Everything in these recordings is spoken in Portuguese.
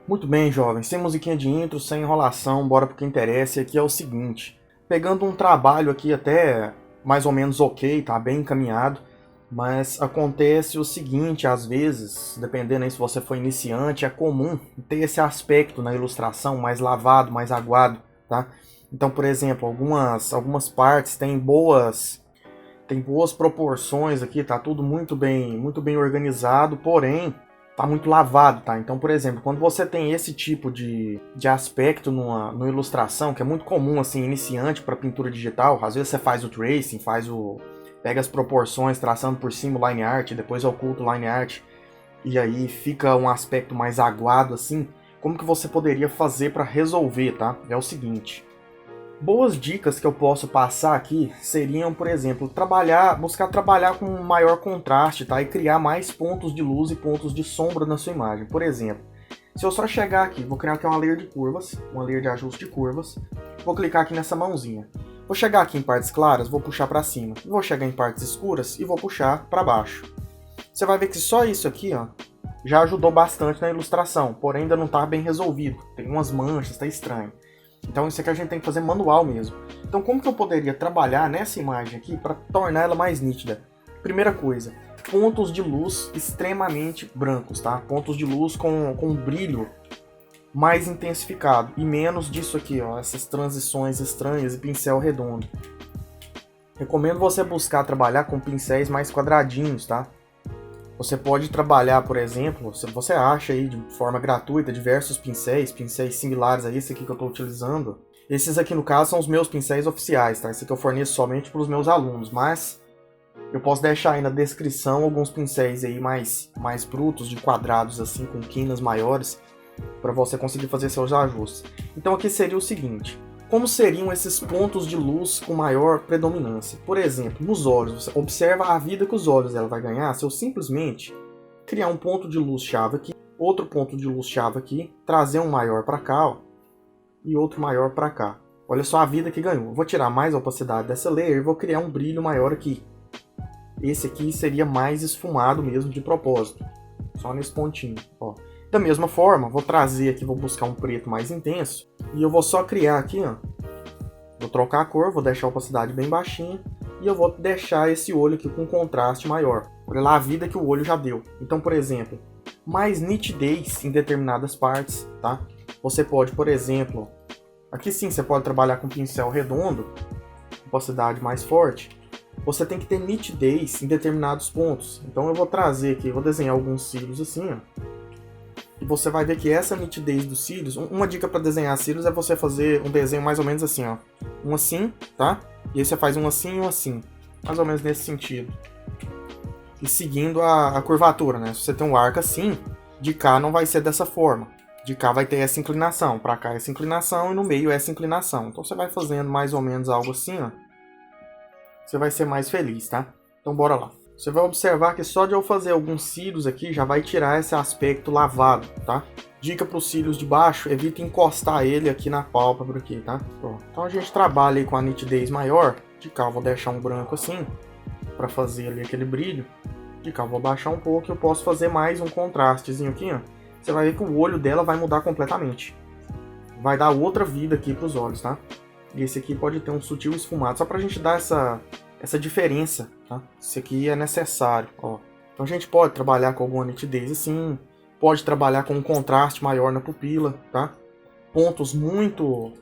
Muito bem, jovens, sem musiquinha de intro, sem enrolação, bora pro que interessa. E aqui é o seguinte, pegando um trabalho aqui até mais ou menos ok, tá bem encaminhado, mas acontece o seguinte, às vezes, dependendo aí se você for iniciante, é comum ter esse aspecto na ilustração mais lavado, mais aguado, tá? Então, por exemplo, algumas partes têm boas proporções aqui, tá tudo muito bem organizado, porém tá muito lavado, tá? Então, por exemplo, quando você tem esse tipo de aspecto numa ilustração, que é muito comum, assim, iniciante para pintura digital, às vezes você faz o tracing, pega as proporções, traçando por cima o line art, depois oculta o line art, e aí fica um aspecto mais aguado, assim, como que você poderia fazer para resolver, tá? É o seguinte, boas dicas que eu posso passar aqui seriam, por exemplo, buscar trabalhar com maior contraste, tá? E criar mais pontos de luz e pontos de sombra na sua imagem. Por exemplo, se eu só chegar aqui, vou criar aqui uma layer de curvas, uma layer de ajuste de curvas, vou clicar aqui nessa mãozinha. Vou chegar aqui em partes claras, vou puxar para cima. Vou chegar em partes escuras e vou puxar para baixo. Você vai ver que só isso aqui, ó, já ajudou bastante na ilustração, porém ainda não está bem resolvido. Tem umas manchas, está estranho. Então isso aqui a gente tem que fazer manual mesmo. Então como que eu poderia trabalhar nessa imagem aqui para tornar ela mais nítida? Primeira coisa, pontos de luz extremamente brancos, tá? Pontos de luz com brilho mais intensificado e menos disso aqui, ó, essas transições estranhas e pincel redondo. Recomendo você buscar trabalhar com pincéis mais quadradinhos, tá? Você pode trabalhar, por exemplo, se você acha aí de forma gratuita diversos pincéis similares a esse aqui que eu estou utilizando. Esses aqui no caso são os meus pincéis oficiais, tá? Esse aqui eu forneço somente para os meus alunos, mas eu posso deixar aí na descrição alguns pincéis aí mais brutos, de quadrados assim, com quinas maiores, para você conseguir fazer seus ajustes. Então aqui seria o seguinte, como seriam esses pontos de luz com maior predominância? Por exemplo, nos olhos, você observa a vida que os olhos ela vai ganhar se eu simplesmente criar um ponto de luz chave aqui, outro ponto de luz chave aqui, trazer um maior para cá, ó, e outro maior para cá. Olha só a vida que ganhou. Eu vou tirar mais a opacidade dessa layer e vou criar um brilho maior aqui. Esse aqui seria mais esfumado mesmo de propósito, só nesse pontinho, ó. Da mesma forma, vou trazer aqui, vou buscar um preto mais intenso e eu vou só criar aqui, ó. Vou trocar a cor, vou deixar a opacidade bem baixinha e eu vou deixar esse olho aqui com contraste maior. Olha lá a vida que o olho já deu. Então, por exemplo, mais nitidez em determinadas partes, tá? Você pode, por exemplo, aqui sim você pode trabalhar com pincel redondo, opacidade mais forte. Você tem que ter nitidez em determinados pontos. Então eu vou trazer aqui, vou desenhar alguns cílios assim, ó. E você vai ver que essa nitidez dos cílios, uma dica para desenhar cílios é você fazer um desenho mais ou menos assim, ó. Um assim, tá? E aí você faz um assim e um assim. Mais ou menos nesse sentido. E seguindo a curvatura, né? Se você tem um arco assim, de cá não vai ser dessa forma. De cá vai ter essa inclinação, para cá essa inclinação e no meio essa inclinação. Então você vai fazendo mais ou menos algo assim, ó. Você vai ser mais feliz, tá? Então bora lá. Você vai observar que só de eu fazer alguns cílios aqui já vai tirar esse aspecto lavado, tá? Dica para os cílios de baixo, evite encostar ele aqui na pálpebra aqui, tá? Pronto. Então a gente trabalha aí com a nitidez maior. De cá eu vou deixar um branco assim, para fazer ali aquele brilho. De cá eu vou baixar um pouco e eu posso fazer mais um contrastezinho aqui, ó. Você vai ver que o olho dela vai mudar completamente. Vai dar outra vida aqui para os olhos, tá? E esse aqui pode ter um sutil esfumado, só para a gente dar essa diferença, tá? Isso aqui é necessário, ó. Então a gente pode trabalhar com alguma nitidez assim, pode trabalhar com um contraste maior na pupila, tá? Pontos muito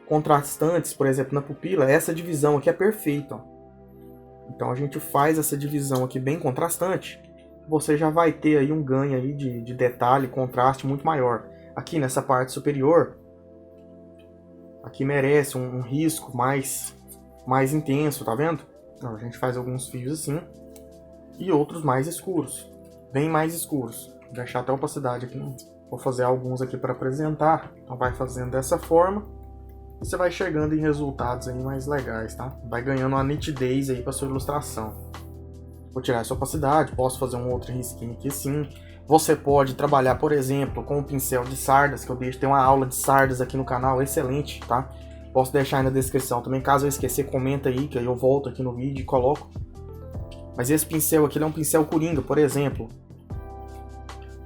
contrastantes, por exemplo, na pupila, essa divisão aqui é perfeita, ó. Então a gente faz essa divisão aqui bem contrastante, você já vai ter aí um ganho aí de detalhe, contraste muito maior. Aqui nessa parte superior, aqui merece um risco mais intenso, tá vendo? Então, a gente faz alguns fios assim e outros mais escuros, bem mais escuros. Vou deixar até a opacidade aqui. Vou fazer alguns aqui para apresentar. Então vai fazendo dessa forma e você vai chegando em resultados aí mais legais, tá? Vai ganhando uma nitidez aí para sua ilustração. Vou tirar essa opacidade, posso fazer um outro risquinho aqui sim. Você pode trabalhar, por exemplo, com o pincel de sardas, que eu deixo, tem uma aula de sardas aqui no canal, excelente, tá? Posso deixar aí na descrição também, caso eu esquecer, comenta aí, que aí eu volto aqui no vídeo e coloco. Mas esse pincel aqui, ele é um pincel coringa, por exemplo.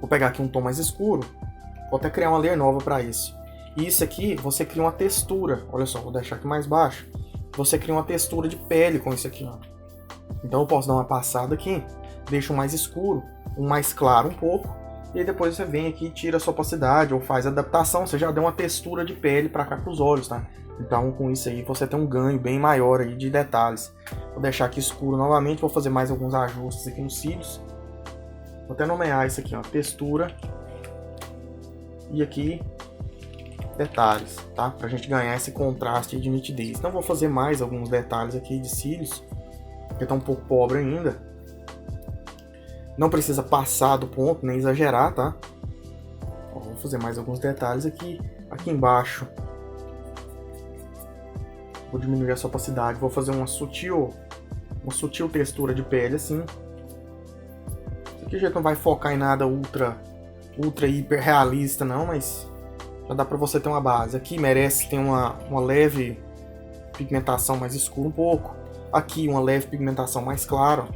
Vou pegar aqui um tom mais escuro, Vou até criar uma layer nova para isso. E isso aqui, você cria uma textura. Olha só, vou deixar aqui mais baixo. Você cria uma textura de pele com isso aqui, ó. Então eu posso dar uma passada aqui, deixo um mais escuro, um mais claro um pouco, e aí depois você vem aqui e tira a sua opacidade ou faz a adaptação, você já deu uma textura de pele para cá para os olhos, tá? Então com isso aí você tem um ganho bem maior aí de detalhes. Vou deixar aqui escuro novamente, vou fazer mais alguns ajustes aqui nos cílios. Vou até nomear isso aqui, ó, textura. E aqui, detalhes, tá? Pra gente ganhar esse contraste de nitidez. Então vou fazer mais alguns detalhes aqui de cílios, que tá um pouco pobre ainda. Não precisa passar do ponto, nem exagerar, tá? Ó, vou fazer mais alguns detalhes aqui. Aqui embaixo, vou diminuir essa opacidade. Vou fazer uma sutil textura de pele, assim. Isso aqui já não vai focar em nada ultra hiper realista, não, mas já dá pra você ter uma base. Aqui merece ter uma leve pigmentação mais escura um pouco. Aqui uma leve pigmentação mais clara.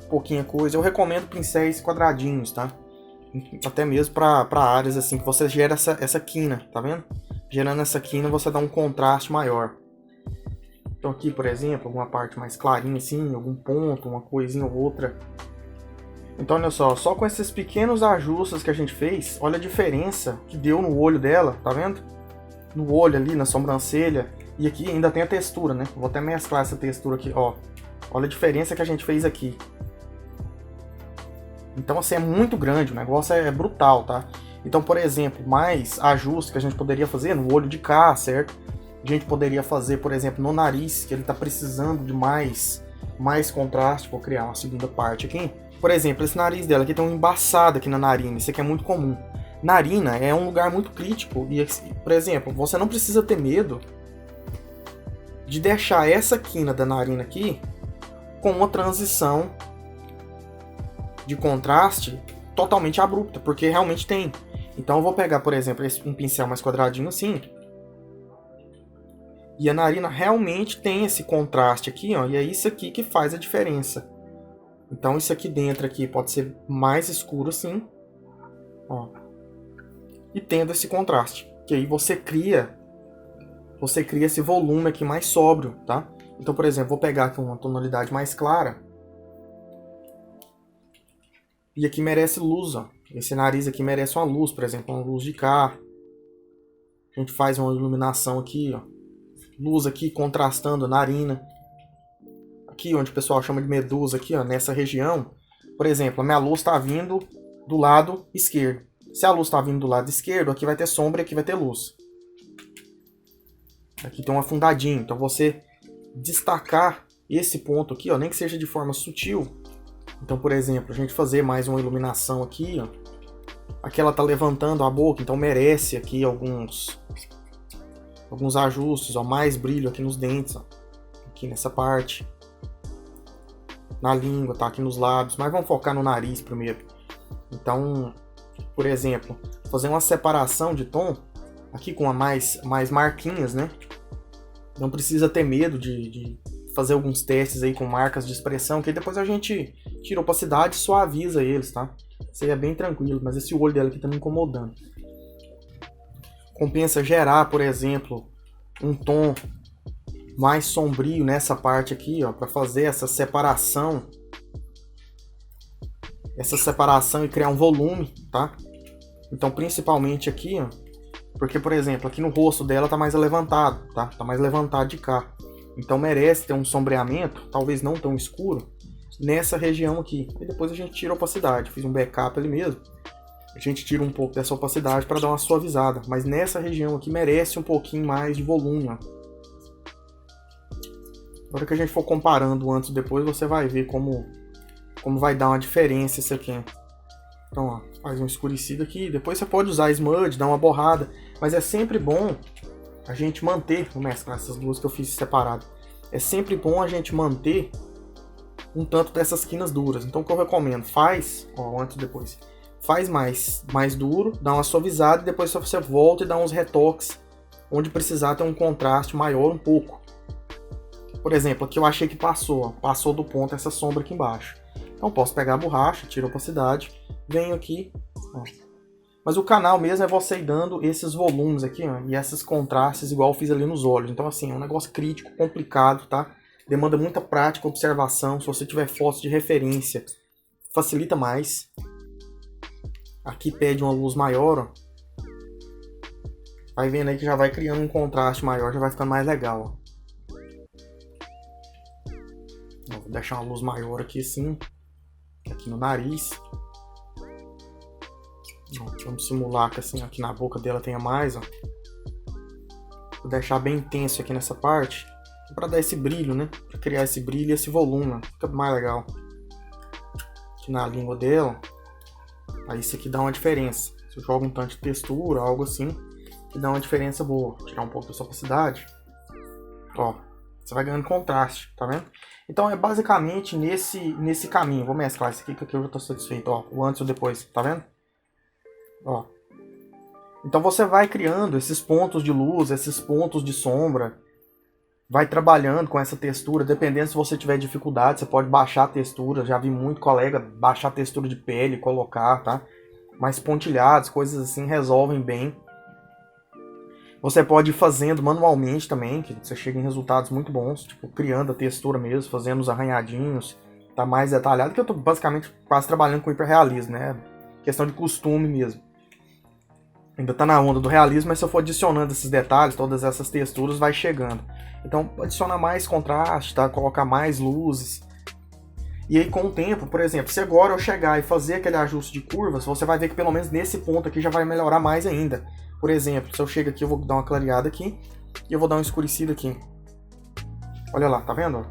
Pouquinha coisa. Eu recomendo pincéis quadradinhos, tá? Até mesmo para áreas assim que você gera essa quina, tá vendo? Gerando essa quina você dá um contraste maior. Então aqui, por exemplo, alguma parte mais clarinha assim, algum ponto, uma coisinha ou outra. Então olha só com esses pequenos ajustes que a gente fez, olha a diferença que deu no olho dela, tá vendo? No olho ali, na sobrancelha. E aqui ainda tem a textura, né? Vou até mesclar essa textura aqui, ó. Olha a diferença que a gente fez aqui. Então assim, é muito grande, o negócio é brutal, tá? Então, por exemplo, mais ajustes que a gente poderia fazer no olho de cá, certo? A gente poderia fazer, por exemplo, no nariz, que ele tá precisando de mais contraste. Vou criar uma segunda parte aqui. Por exemplo, esse nariz dela aqui tem uma embaçada aqui na narina, isso aqui é muito comum. Narina é um lugar muito crítico e, por exemplo, você não precisa ter medo de deixar essa quina da narina aqui com uma transição de contraste totalmente abrupta, porque realmente tem. Então eu vou pegar, por exemplo, um pincel mais quadradinho assim, e a narina realmente tem esse contraste aqui, ó, e é isso aqui que faz a diferença. Então isso aqui dentro aqui pode ser mais escuro assim, ó, e tendo esse contraste, que aí você cria esse volume aqui mais sóbrio, tá? Então, por exemplo, vou pegar aqui uma tonalidade mais clara. E aqui merece luz, ó. Esse nariz aqui merece uma luz, por exemplo, uma luz de cá. A gente faz uma iluminação aqui, ó. Luz aqui contrastando a narina. Aqui onde o pessoal chama de medusa, aqui, ó, nessa região. Por exemplo, a minha luz está vindo do lado esquerdo. Se a luz está vindo do lado esquerdo, aqui vai ter sombra e aqui vai ter luz. Aqui tem um afundadinho. Então você destacar esse ponto aqui, ó, nem que seja de forma sutil. Então, por exemplo, a gente fazer mais uma iluminação aqui, ó. Aqui ela tá levantando a boca, então merece aqui alguns ajustes, ó, mais brilho aqui nos dentes, ó. Aqui nessa parte. Na língua, tá? Aqui nos lábios, mas vamos focar no nariz primeiro. Então, por exemplo, fazer uma separação de tom, aqui com mais marquinhas, né? Não precisa ter medo de fazer alguns testes aí com marcas de expressão, que aí depois a gente tira a opacidade e suaviza eles, tá? Seria bem tranquilo, mas esse olho dela aqui tá me incomodando. Compensa gerar, por exemplo, um tom mais sombrio nessa parte aqui, ó, para fazer essa separação e criar um volume, tá? Então, principalmente aqui, ó, porque, por exemplo, aqui no rosto dela tá mais levantado, tá? Tá mais levantado de cá. Então merece ter um sombreamento, talvez não tão escuro, nessa região aqui. E depois a gente tira a opacidade. Fiz um backup ali mesmo. A gente tira um pouco dessa opacidade para dar uma suavizada. Mas nessa região aqui merece um pouquinho mais de volume, ó. Na hora que a gente for comparando antes e depois, você vai ver como vai dar uma diferença isso aqui. Então, ó, faz um escurecido aqui. Depois você pode usar smudge, dar uma borrada. Mas é sempre bom a gente manter, vou mesclar essas duas que eu fiz separado. É sempre bom a gente manter um tanto dessas quinas duras. Então o que eu recomendo, faz, ó, antes e depois, faz mais duro, dá uma suavizada e depois você volta e dá uns retoques onde precisar ter um contraste maior um pouco. Por exemplo, aqui eu achei que passou do ponto essa sombra aqui embaixo. Então posso pegar a borracha, tiro a opacidade, venho aqui, ó, Mas o canal mesmo é você ir dando esses volumes aqui, ó, e esses contrastes igual eu fiz ali nos olhos. Então assim, é um negócio crítico, complicado, tá? Demanda muita prática, observação. Se você tiver fotos de referência, facilita mais. Aqui pede uma luz maior, ó. Vai vendo aí que já vai criando um contraste maior, já vai ficando mais legal, ó. Vou deixar uma luz maior aqui assim, aqui no nariz. Vamos simular que assim, aqui na boca dela tenha mais, ó. Vou deixar bem intenso aqui nessa parte, para dar esse brilho, né? Para criar esse brilho e esse volume, ó. Fica mais legal. Aqui na língua dela, aí isso aqui dá uma diferença. Se eu jogo um tanto de textura, algo assim, que dá uma diferença boa. Vou tirar um pouco dessa opacidade. Ó, você vai ganhando contraste, tá vendo? Então é basicamente nesse caminho. Vou mesclar isso aqui, que aqui eu já estou satisfeito. Ó, o antes e o depois, tá vendo? Ó. Então você vai criando esses pontos de luz, esses pontos de sombra. Vai trabalhando com essa textura. Dependendo se você tiver dificuldade, você pode baixar a textura. Já vi muito colega baixar a textura de pele e colocar, tá? Mais pontilhados, coisas assim, resolvem bem. Você pode ir fazendo manualmente também, que você chega em resultados muito bons, tipo, criando a textura mesmo, fazendo os arranhadinhos, tá mais detalhado, que eu tô basicamente quase trabalhando com hiperrealismo, né? Questão de costume mesmo. Ainda tá na onda do realismo, mas se eu for adicionando esses detalhes, todas essas texturas, vai chegando. Então, adicionar mais contraste, tá? Colocar mais luzes. E aí, com o tempo, por exemplo, se agora eu chegar e fazer aquele ajuste de curvas, você vai ver que pelo menos nesse ponto aqui já vai melhorar mais ainda. Por exemplo, se eu chego aqui, eu vou dar uma clareada aqui e eu vou dar um escurecido aqui. Olha lá, tá vendo?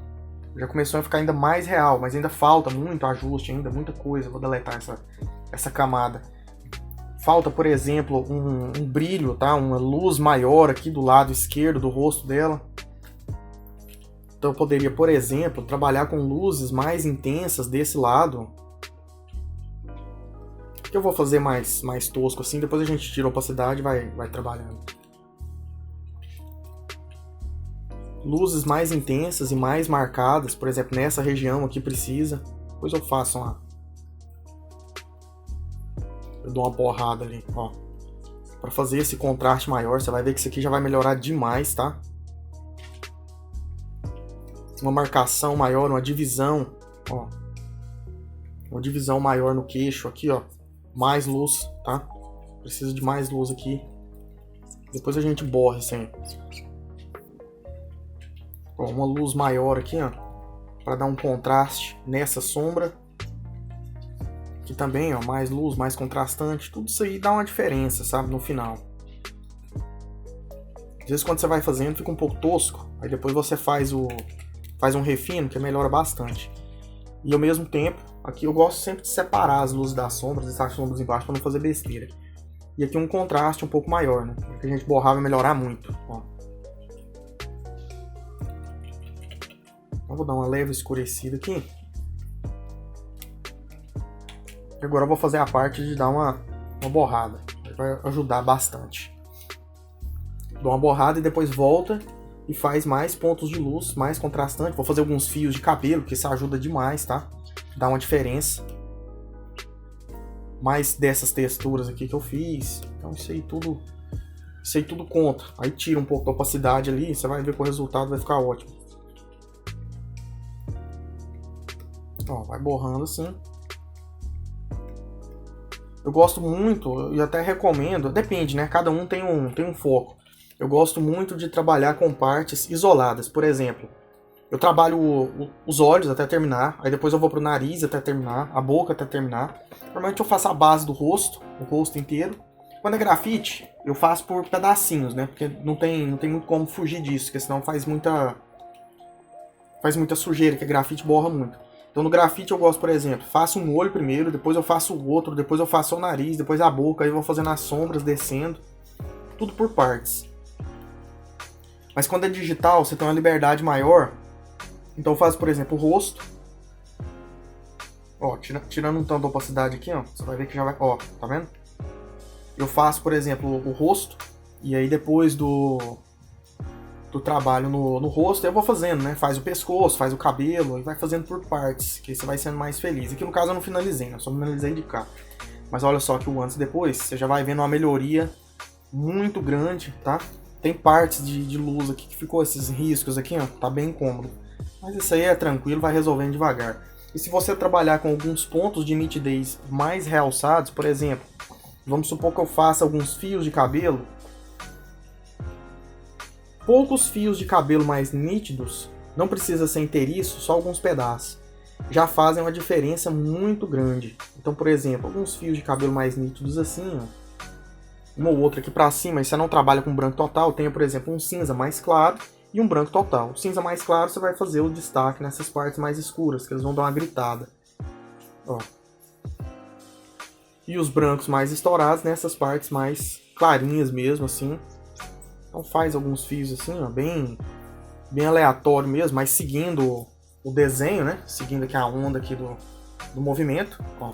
Já começou a ficar ainda mais real, mas ainda falta muito ajuste, ainda muita coisa. Vou deletar essa camada. Falta, por exemplo, um brilho, tá? Uma luz maior aqui do lado esquerdo do rosto dela. Então eu poderia, por exemplo, trabalhar com luzes mais intensas desse lado. Que eu vou fazer mais tosco assim, depois a gente tira a opacidade e vai trabalhando. Luzes mais intensas e mais marcadas, por exemplo, nessa região aqui precisa. Depois eu faço eu dou uma borrada ali, ó. Pra fazer esse contraste maior, você vai ver que isso aqui já vai melhorar demais, tá? Uma marcação maior, uma divisão, ó. Uma divisão maior no queixo aqui, ó. Mais luz, tá? Precisa de mais luz aqui. Depois a gente borra isso aí. Ó, uma luz maior aqui, ó. Pra dar um contraste nessa sombra. Aqui também, ó. Mais luz, mais contrastante. Tudo isso aí dá uma diferença, sabe? No final. Às vezes quando você vai fazendo fica um pouco tosco. Aí depois você faz um refino que melhora bastante. E ao mesmo tempo, aqui eu gosto sempre de separar as luzes das sombras, deixar as sombras embaixo para não fazer besteira. E aqui um contraste um pouco maior, né? Porque a gente borrar vai melhorar muito. Ó. Então vou dar uma leve escurecida aqui. E agora eu vou fazer a parte de dar uma borrada. Vai ajudar bastante. Dou uma borrada e depois volta e faz mais pontos de luz, mais contrastante. Vou fazer alguns fios de cabelo, porque isso ajuda demais, tá? Dá uma diferença. Mais dessas texturas aqui que eu fiz. Então isso aí tudo conta. Aí tira um pouco da opacidade ali, você vai ver que o resultado vai ficar ótimo. Ó, vai borrando assim. Eu gosto muito e até recomendo, depende, né? Cada um tem um foco. Eu gosto muito de trabalhar com partes isoladas. Por exemplo, eu trabalho os olhos até terminar, aí depois eu vou pro nariz até terminar, a boca até terminar. Normalmente eu faço a base do rosto, o rosto inteiro. Quando é grafite, eu faço por pedacinhos, né? Porque não tem muito como fugir disso, porque senão faz muita sujeira, que grafite borra muito. Então no grafite eu gosto, por exemplo, faço um olho primeiro, depois eu faço o outro, depois eu faço o nariz, depois a boca, aí eu vou fazendo as sombras, descendo. Tudo por partes. Mas quando é digital, você tem uma liberdade maior. Então eu faço, por exemplo, o rosto. Ó, tirando um tanto da opacidade aqui, ó, você vai ver que já vai... Ó, tá vendo? Eu faço, por exemplo, o rosto. E aí depois do trabalho no rosto, eu vou fazendo, né? Faz o pescoço, faz o cabelo, e vai fazendo por partes, que você vai sendo mais feliz. Aqui no caso eu não finalizei, né? Só finalizei de cá. Mas olha só que o antes e depois, você já vai vendo uma melhoria muito grande, tá? Tem partes de luz aqui que ficou esses riscos aqui, ó, tá bem incômodo. Mas isso aí é tranquilo, vai resolvendo devagar. E se você trabalhar com alguns pontos de nitidez mais realçados, por exemplo, vamos supor que eu faça alguns fios de cabelo, poucos fios de cabelo mais nítidos, não precisa ser inteiriço, só alguns pedaços, já fazem uma diferença muito grande. Então, por exemplo, alguns fios de cabelo mais nítidos assim, ó, um ou outro aqui para cima, e você não trabalha com branco total, tenha, por exemplo, um cinza mais claro e um branco total. O cinza mais claro você vai fazer o destaque nessas partes mais escuras, que eles vão dar uma gritada. Ó. E os brancos mais estourados nessas partes mais clarinhas mesmo, assim. Então faz alguns fios assim, ó, bem aleatório mesmo, mas seguindo o desenho, né? Seguindo aqui a onda aqui do movimento, ó.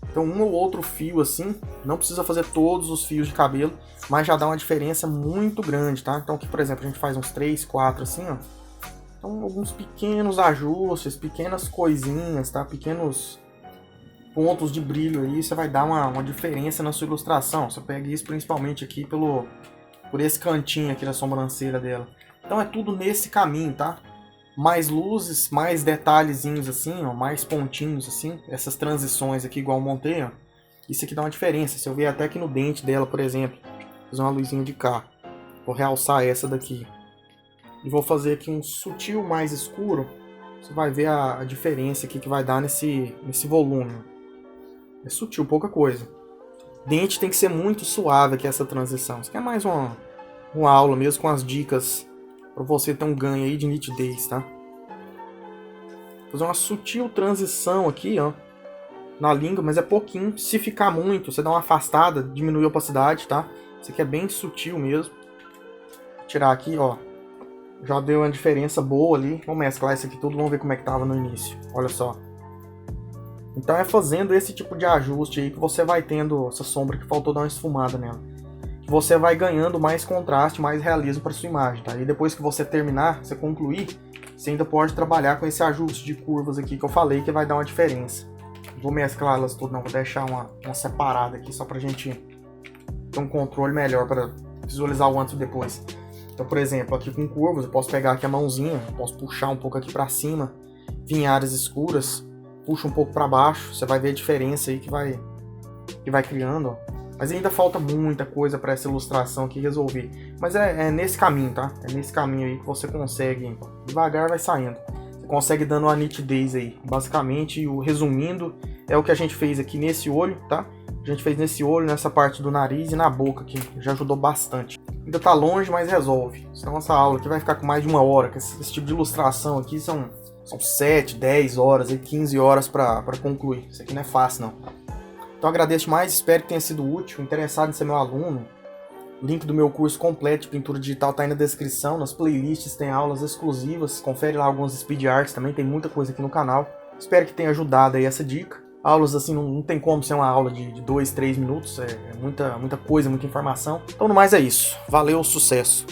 Então um ou outro fio assim, não precisa fazer todos os fios de cabelo, mas já dá uma diferença muito grande, tá? Então aqui, por exemplo, a gente faz uns 3, 4 assim, ó. Então alguns pequenos ajustes, pequenas coisinhas, tá? Pequenos pontos de brilho aí, você vai dar uma diferença na sua ilustração. Você pega isso principalmente aqui por esse cantinho aqui da sobrancelha dela. Então é tudo nesse caminho, tá? Mais luzes, mais detalhezinhos assim, ó, mais pontinhos assim, essas transições aqui igual eu montei, ó. Isso aqui dá uma diferença. Se eu ver até aqui no dente dela, por exemplo, fazer uma luzinha de cá, vou realçar essa daqui e vou fazer aqui um sutil mais escuro. Você vai ver a diferença aqui que vai dar nesse volume. É sutil, pouca coisa. Dente tem que ser muito suave aqui essa transição. Isso aqui é mais uma aula mesmo com as dicas para você ter um ganho aí de nitidez, tá? Fazer uma sutil transição aqui, ó, na língua, mas é pouquinho. Se ficar muito, você dá uma afastada, diminui a opacidade, tá? Isso aqui é bem sutil mesmo. Vou tirar aqui, ó. Já deu uma diferença boa ali. Vamos mesclar isso aqui tudo, vamos ver como é que tava no início. Olha só. Então é fazendo esse tipo de ajuste aí que você vai tendo essa sombra que faltou dar uma esfumada nela. Você vai ganhando mais contraste, mais realismo para sua imagem, tá? E depois que você terminar, você concluir, você ainda pode trabalhar com esse ajuste de curvas aqui que eu falei que vai dar uma diferença. Não vou mesclar elas todas não, vou deixar uma separada aqui só pra gente ter um controle melhor para visualizar o antes e depois. Então, por exemplo, aqui com curvas, eu posso pegar aqui a mãozinha, posso puxar um pouco aqui para cima, vir em áreas escuras, puxa um pouco para baixo, você vai ver a diferença aí que vai criando, ó. Mas ainda falta muita coisa para essa ilustração aqui resolver. Mas é nesse caminho, tá? É nesse caminho aí que você consegue, devagar vai saindo. Você consegue dando uma nitidez aí. Basicamente, resumindo, é o que a gente fez aqui nesse olho, tá? A gente fez nesse olho, nessa parte do nariz e na boca aqui. Já ajudou bastante. Ainda tá longe, mas resolve. Senão essa aula aqui vai ficar com mais de 1 hora. Esse tipo de ilustração aqui são 7, 10 horas, 15 horas para concluir. Isso aqui não é fácil, não. Então agradeço mais, espero que tenha sido útil. Interessado em ser meu aluno, o link do meu curso completo de pintura digital está aí na descrição. Nas playlists tem aulas exclusivas, confere lá alguns speed arts também, tem muita coisa aqui no canal. Espero que tenha ajudado aí essa dica. Aulas assim não tem como ser uma aula de 2, 3 minutos, é muita coisa, muita informação. Então no mais é isso, valeu, sucesso!